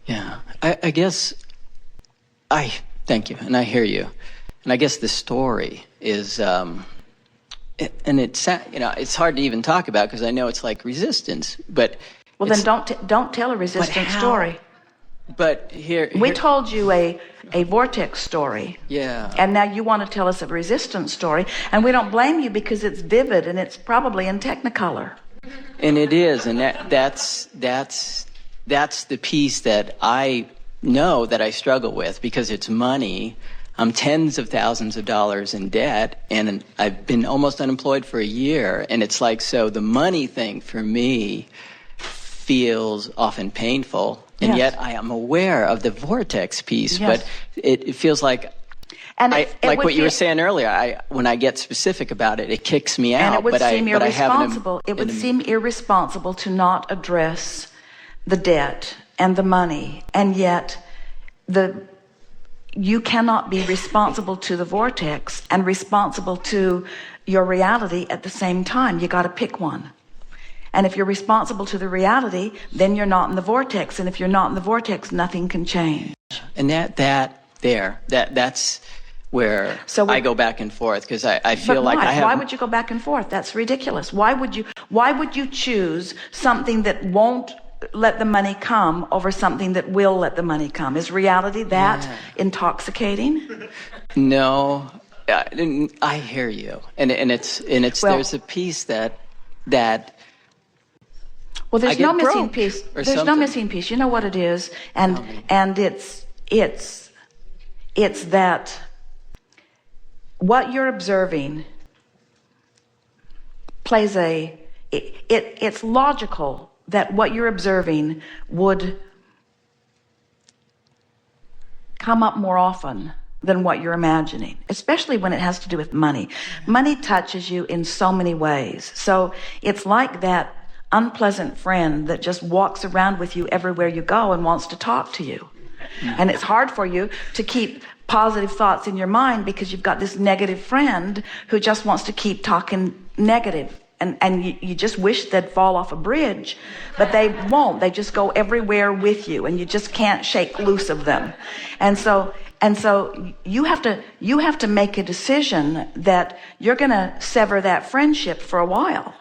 Yeah, I guess I thank you, and I hear you. And I guess the story is, and it's, it's hard to even talk about because I know it's like resistance, but. Well, then don't tell a resistance story. But we told you a vortex story. Yeah. And now you want to tell us a resistance story, and we don't blame you because it's vivid and it's probably in Technicolor. And it is, and that's the piece that I know that I struggle with because it's money. I'm tens of thousands of dollars in debt, and I've been almost unemployed for a year, and it's like, so the money thing for me feels often painful, and yet I am aware of the vortex piece, but it feels like, and like what you were saying earlier, when I get specific about it, it kicks me out. And it would seem irresponsible. It would seem irresponsible to not address the debt and the money, and yet you cannot be responsible to the vortex and responsible to your reality at the same time. You got to pick one. And if you're responsible to the reality, then you're not in the vortex. And if you're not in the vortex, nothing can change. And that's where I go back and forth, because I feel like I have. Why would you go back and forth? That's ridiculous. Why would you choose something that won't let the money come over something that will let the money come? Is reality that intoxicating? No, I hear you, and it's there's a piece that. Well, there's no missing piece. There's no missing piece. You know what it is, and it's that what you're observing plays it's logical that what you're observing would come up more often than what you're imagining, especially when it has to do with money. Money touches you in so many ways. So it's like that unpleasant friend that just walks around with you everywhere you go and wants to talk to you. And it's hard for you to keep positive thoughts in your mind because you've got this negative friend who just wants to keep talking negative. And you just wish they'd fall off a bridge, but they won't. They just go everywhere with you, and you just can't shake loose of them. And so you have to make a decision that you're going to sever that friendship for a while.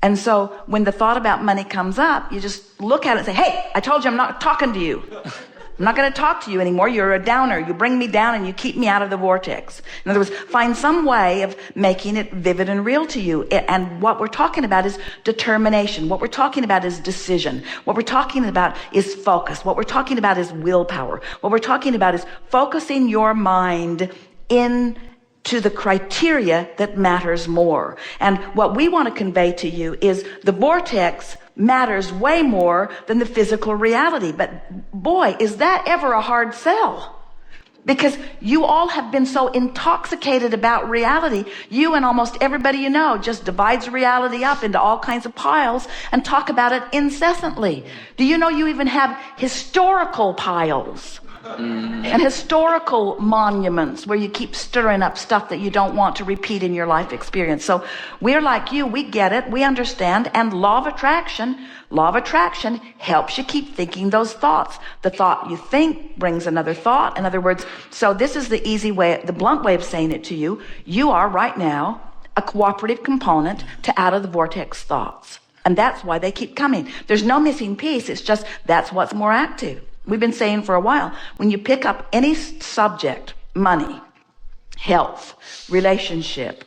And so when the thought about money comes up, you just look at it and say, hey, I told you I'm not talking to you. I'm not going to talk to you anymore. You're a downer. You bring me down and you keep me out of the vortex. In other words, find some way of making it vivid and real to you. And what we're talking about is determination. What we're talking about is decision. What we're talking about is focus. What we're talking about is willpower. What we're talking about is focusing your mind to the criteria that matters more. And what we want to convey to you is the vortex matters way more than the physical reality. But boy, is that ever a hard sell. Because you all have been so intoxicated about reality. You and almost everybody you know just divides reality up into all kinds of piles and talk about it incessantly. Do you know you even have historical piles? And historical monuments where you keep stirring up stuff that you don't want to repeat in your life experience. So we're like you, we get it, we understand, and law of attraction helps you keep thinking those thoughts. The thought you think brings another thought. In other words, so this is the easy way, the blunt way of saying it to you. You are right now a cooperative component to out of the vortex thoughts. And that's why they keep coming. There's no missing piece, it's just that's what's more active. We've been saying for a while, when you pick up any subject, money, health, relationship,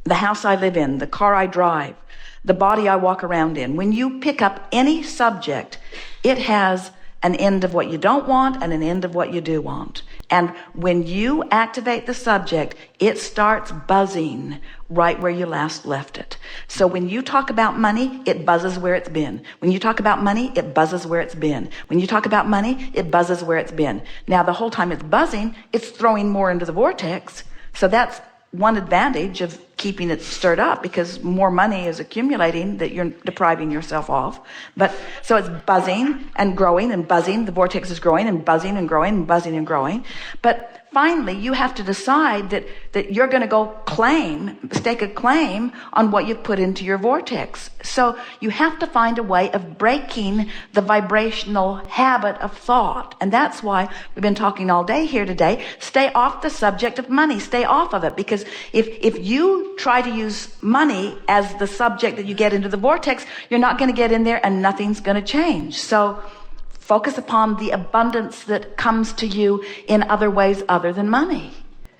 the house I live in, the car I drive, the body I walk around in, when you pick up any subject, it has an end of what you don't want and an end of what you do want. And when you activate the subject, it starts buzzing right where you last left it. So when you talk about money, it buzzes where it's been. When you talk about money, it buzzes where it's been. When you talk about money, it buzzes where it's been. Now, the whole time it's buzzing, it's throwing more into the vortex. So that's one advantage of keeping it stirred up, because more money is accumulating that you're depriving yourself of. But so it's buzzing and growing and buzzing. The vortex is growing and buzzing and growing and buzzing and growing. But finally, you have to decide that you're going to go stake a claim on what you've put into your vortex. So you have to find a way of breaking the vibrational habit of thought. And that's why we've been talking all day here today. Stay off the subject of money. Stay off of it. Because if you try to use money as the subject that you get into the vortex, you're not going to get in there and nothing's going to change. So focus upon the abundance that comes to you in other ways other than money.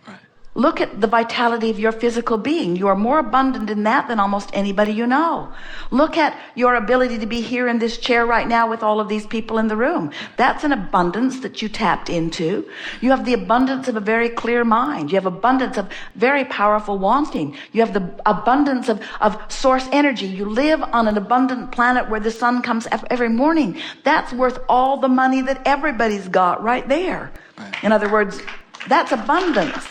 Right. Look at the vitality of your physical being. You are more abundant in that than almost anybody you know. Look at your ability to be here in this chair right now with all of these people in the room. That's an abundance that you tapped into. You have the abundance of a very clear mind. You have abundance of very powerful wanting. You have the abundance of source energy. You live on an abundant planet where the sun comes every morning. That's worth all the money that everybody's got right there. Right. In other words, that's abundance.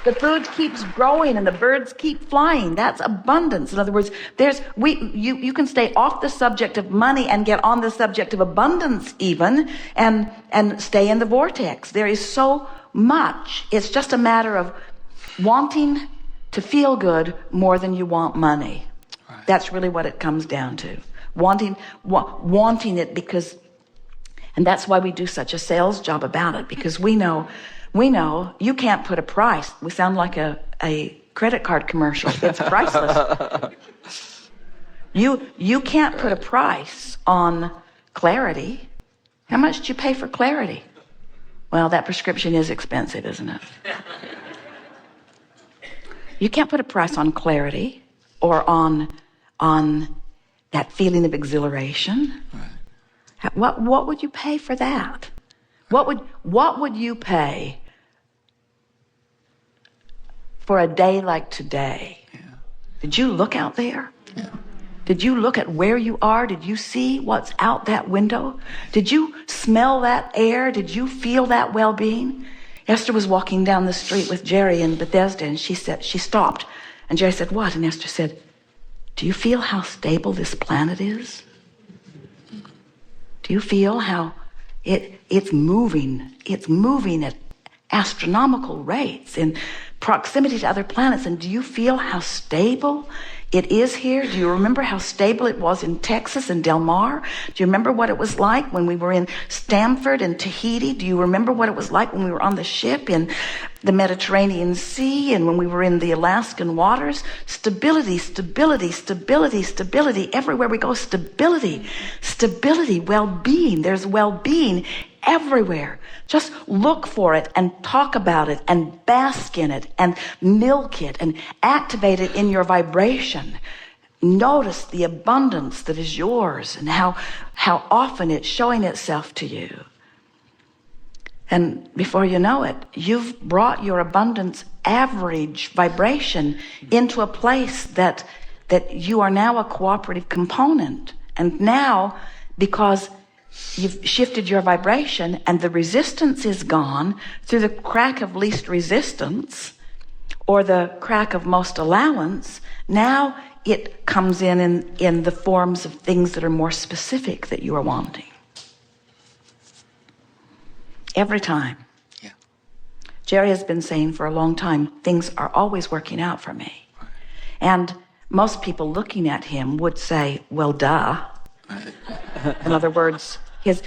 The food keeps growing and the birds keep flying. That's abundance. In other words, you can stay off the subject of money and get on the subject of abundance even, and stay in the vortex. There is so much. It's just a matter of wanting to feel good more than you want money. Right. That's really what it comes down to. Wanting it because, and that's why we do such a sales job about it, because we know you can't put a price. We sound like a credit card commercial. It's priceless. You can't put a price on clarity. How much do you pay for clarity? Well, that prescription is expensive, isn't it? You can't put a price on clarity or on that feeling of exhilaration. Right. What would you pay for that? What would you pay for a day like today? Yeah. Did you look out there? Yeah. Did you look at where you are? Did you see what's out that window? Did you smell that air? Did you feel that well-being? Esther was walking down the street with Jerry in Bethesda, and she stopped. And Jerry said, "What?" And Esther said, "Do you feel how stable this planet is? Do you feel how it's moving at astronomical rates in proximity to other planets? And do you feel how stable it is here? Do you remember how stable it was in Texas and Del Mar? Do you remember what it was like when we were in Stamford and Tahiti? Do you remember what it was like when we were on the ship in the Mediterranean Sea and when we were in the Alaskan waters? Stability, stability, stability, stability. Everywhere we go, stability, stability, well-being. There's well-being everywhere. Just look for it and talk about it and bask in it and milk it and activate it in your vibration. Notice the abundance that is yours and how often it's showing itself to you. And before you know it, you've brought your abundance average vibration into a place that you are now a cooperative component. And now, because you've shifted your vibration and the resistance is gone through the crack of least resistance or the crack of most allowance, now it comes in the forms of things that are more specific that you are wanting. Every time. Yeah. Jerry has been saying for a long time, things are always working out for me. Right. And most people looking at him would say, well, duh. In other words, his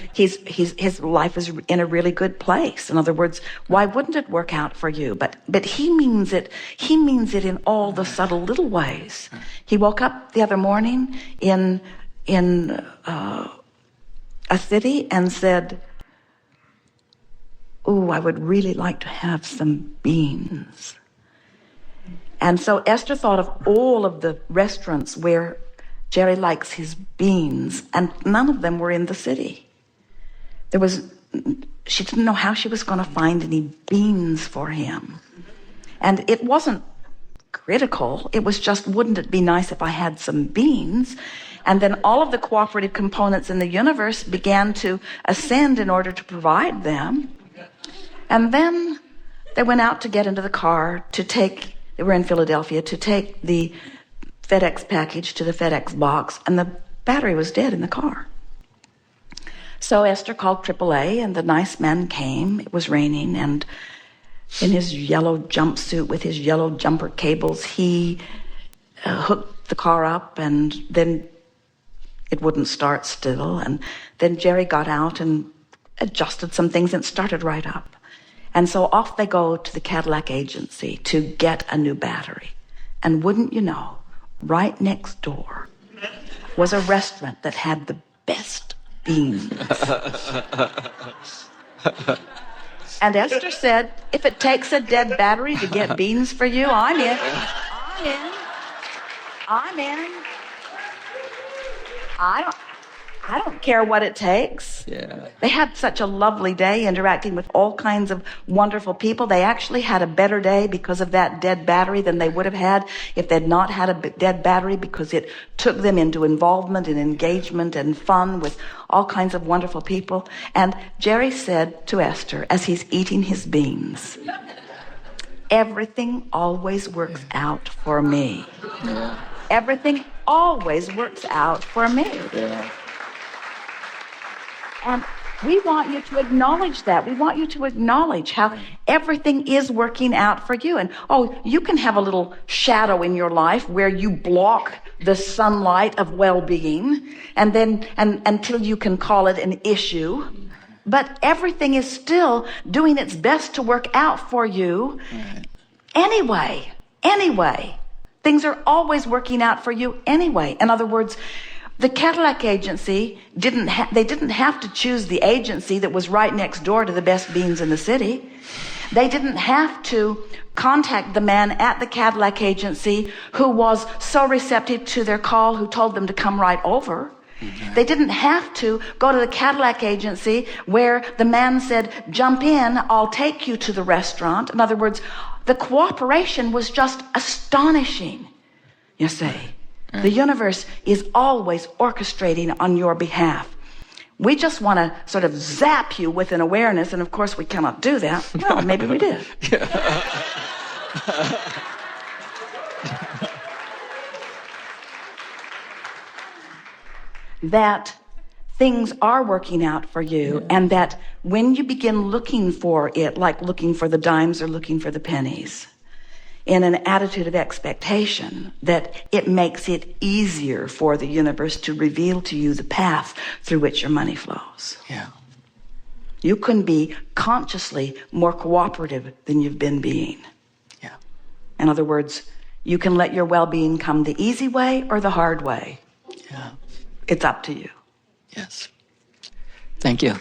life is in a really good place. In other words, why wouldn't it work out for you? But he means it in all the subtle little ways. He woke up the other morning in a city and said, "Ooh, I would really like to have some beans." And so Esther thought of all of the restaurants where Jerry likes his beans, and none of them were in the city. She didn't know how she was going to find any beans for him. And it wasn't critical. It was just, wouldn't it be nice if I had some beans? And then all of the cooperative components in the universe began to ascend in order to provide them. And then they went out to get into the car to take they were in Philadelphia, to take the FedEx package to the FedEx box, and the battery was dead in the car. So Esther called AAA, and the nice man came. It was raining, and in his yellow jumpsuit with his yellow jumper cables, he hooked the car up, and then it wouldn't start still. And then Jerry got out and adjusted some things, and it started right up. And so off they go to the Cadillac agency to get a new battery. And wouldn't you know, right next door was a restaurant that had the best beans. And Esther said, if it takes a dead battery to get beans for you, I'm in. I'm in. I'm in. I don't care what it takes. Yeah. They had such a lovely day interacting with all kinds of wonderful people. They actually had a better day because of that dead battery than they would have had if they'd not had a dead battery, because it took them into involvement and engagement and fun with all kinds of wonderful people. And Jerry said to Esther, as he's eating his beans, everything always works out for me. Yeah. Everything always works out for me. Yeah. And we want you to acknowledge that. We want you to acknowledge how everything is working out for you. And, you can have a little shadow in your life where you block the sunlight of well-being, and then until you can call it an issue. But everything is still doing its best to work out for you. Right. Anyway. Things are always working out for you anyway. In other words, the Cadillac agency didn't have to choose the agency that was right next door to the best beans in the city. They didn't have to contact the man at the Cadillac agency who was so receptive to their call, who told them to come right over. Mm-hmm. They didn't have to go to the Cadillac agency where the man said, jump in, I'll take you to the restaurant. In other words, the cooperation was just astonishing, you see. The universe is always orchestrating on your behalf. We just want to sort of zap you with an awareness, and of course we cannot do that. Well, maybe we did. That things are working out for you, and that when you begin looking for it, like looking for the dimes or looking for the pennies, in an attitude of expectation, that it makes it easier for the universe to reveal to you the path through which your money flows. Yeah. You can be consciously more cooperative than you've been being. Yeah. In other words, you can let your well-being come the easy way or the hard way. Yeah. It's up to you. Yes. Thank you.